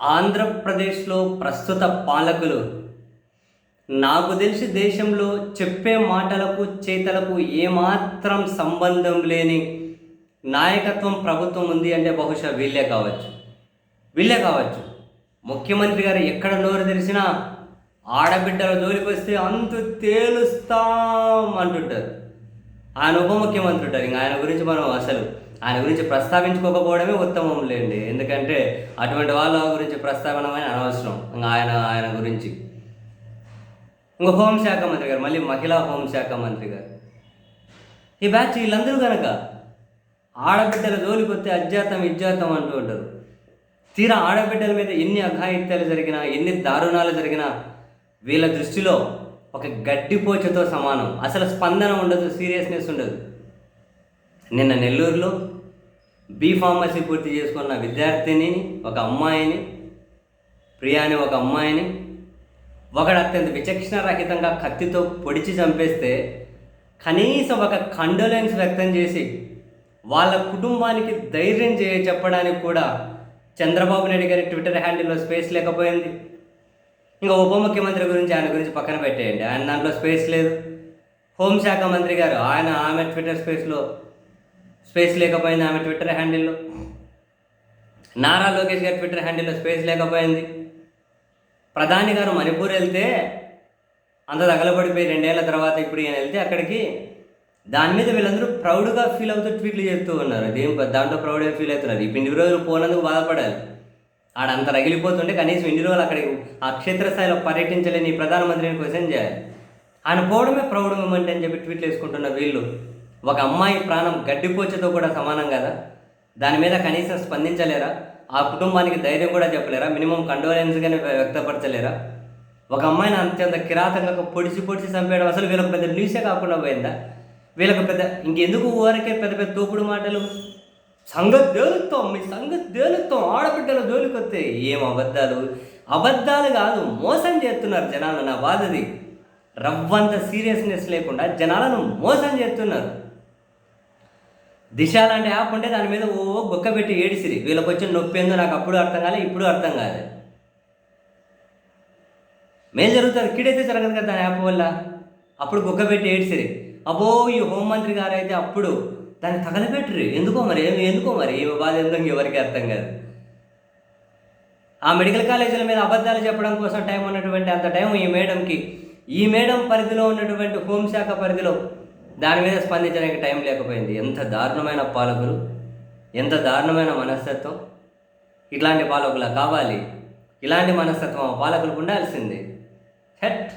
ఆంధ్రప్రదేశ్లో ప్రస్తుత పాలకులు నాకు తెలిసి దేశంలో చెప్పే మాటలకు చేతలకు ఏమాత్రం సంబంధం లేని నాయకత్వం ప్రభుత్వం ఉంది అంటే బహుశా వీళ్ళే కావచ్చు. ముఖ్యమంత్రి గారు ఎక్కడ నోరు తెరిచినా ఆడబిడ్డల జోలికి వస్తే అంతు తేలుస్తాం అంటుంటారు. ఆయన ఉప ముఖ్యమంత్రి ఉంటారు. ఇంకా ఆయన గురించి ప్రస్తావించుకోకపోవడమే ఉత్తమం లేండి. ఎందుకంటే అటువంటి వాళ్ళ గురించి ప్రస్తావన అనవసరం. ఇంకా ఆయన గురించి ఇంకా హోంశాఖ మంత్రి గారు, మళ్ళీ మహిళా హోంశాఖ మంత్రి గారు, ఈ బ్యాచ్ వీళ్ళందరూ కనుక ఆడబిడ్డల జోలికి వస్తే ఇజ్జాతం అంటూ ఉంటారు. తీరా ఆడబిడ్డల మీద ఎన్ని అఘాయిత్యాలు జరిగినా, ఎన్ని దారుణాలు జరిగినా వీళ్ళ దృష్టిలో ఒక గడ్డిపోచతో సమానం. అసలు స్పందన ఉండదు, సీరియస్నెస్ ఉండదు. నిన్న నెల్లూరులో ఫార్మసీ పూర్తి చేసుకున్న విద్యార్థిని ఒక అమ్మాయిని, ప్రియా అని ఒక అమ్మాయిని ఒకడు అత్యంత విచక్షణరహితంగా కత్తితో పొడిచి చంపేస్తే కనీసం ఒక కండోలెన్స్ వ్యక్తం చేసి వాళ్ళ కుటుంబానికి ధైర్యం చెప్పడానికి కూడా చంద్రబాబు నాయుడు గారి ట్విట్టర్ హ్యాండిల్లో స్పేస్ లేకపోయింది. ఇంకా ఉప ముఖ్యమంత్రి గురించి ఆయన గురించి పక్కన పెట్టేయండి, ఆయన దాంట్లో స్పేస్ లేదు. హోంశాఖ మంత్రి గారు ఆమె ట్విట్టర్ స్పేస్ లేకపోయింది, ఆమె ట్విట్టర్ హ్యాండిల్లో. నారా లోకేష్ గారి ట్విట్టర్ హ్యాండిల్లో స్పేస్ లేకపోయింది. ప్రధాని గారు మణిపూర్ వెళ్తే అంత తగలబడిపోయి 2 ఏళ్ల తర్వాత ఇప్పుడు ఈయన వెళ్తే అక్కడికి దాని మీద వీళ్ళందరూ ప్రౌడ్గా ఫీల్ అవుతూ ట్వీట్లు చేస్తూ ఉన్నారు. దాంట్లో ప్రౌడ్గా ఫీల్ అవుతున్నారు. ఇప్పుడు ఇన్ని రోజులు పోనందుకు బాధపడాలి. ఆడంత రగిలిపోతుంటే కనీసం ఇన్ని రోజులు అక్కడికి ఆ క్షేత్రస్థాయిలో పర్యటించలేని ప్రధానమంత్రిని క్వశ్చన్ చేయాలి. ఆయన పోవడమే ప్రౌడ్ మూమెంట్ అని చెప్పి ట్వీట్లు వేసుకుంటున్న వీళ్ళు ఒక అమ్మాయి ప్రాణం గడ్డిపోచతో కూడా సమానం కదా, దాని మీద కనీసం స్పందించలేరా? ఆ కుటుంబానికి ధైర్యం కూడా చెప్పలేరా? మినిమం కండోలెన్స్గానే వ్యక్తపరచలేరా? ఒక అమ్మాయిని అత్యంత కిరాతకంగా పొడిచి చంపేయడం అసలు వీళ్ళకి పెద్ద న్యూసే కాకుండా పోయిందా? వీళ్ళకి ఇంకెందుకు ఊరికే పెద్ద తోపుడు మాటలు? మీ సంగతి తేలుతాం ఆడబిడ్డల జోలికి వస్తే ఏం అబద్ధాలు కాదు, మోసం చేస్తున్నారు జనాలను. నా బాధది, రవ్వంత సీరియస్నెస్ లేకుండా జనాలను మోసం చేస్తున్నారు. దిశ లాంటి యాప్ ఉంటే దాని మీద గొక్క పెట్టి ఏడిసిరి. వీళ్ళకి వచ్చిన నొప్పి ఏందో నాకు అప్పుడు అర్థం కాలే, ఇప్పుడు అర్థం కాలేదు. మేలు జరుగుతుంది, కీడైతే జరగదు కదా దాని యాప్ వల్ల. అప్పుడు గొక్క పెట్టి ఏడిసిరి. అబ్బో ఈ హోంమంత్రి గారు అయితే అప్పుడు దాన్ని తగలబెట్టరు. ఎందుకో మరి ఏమి బాధ ఏందో ఎవరికి అర్థం కాదు. ఆ మెడికల్ కాలేజీల మీద అబద్ధాలు చెప్పడం కోసం టైం ఉన్నటువంటి అంత టైం ఈ మేడం పరిధిలో ఉన్నటువంటి హోంశాఖ పరిధిలో దాని మీద స్పందించడానికి టైం లేకపోయింది. ఎంత దారుణమైన పాలకులు, ఎంత దారుణమైన మనస్తత్వం! ఇట్లాంటి పాలకులా కావాలి? ఇలాంటి మనస్తత్వం పాలకులకు ఉండాల్సిందే. హెట్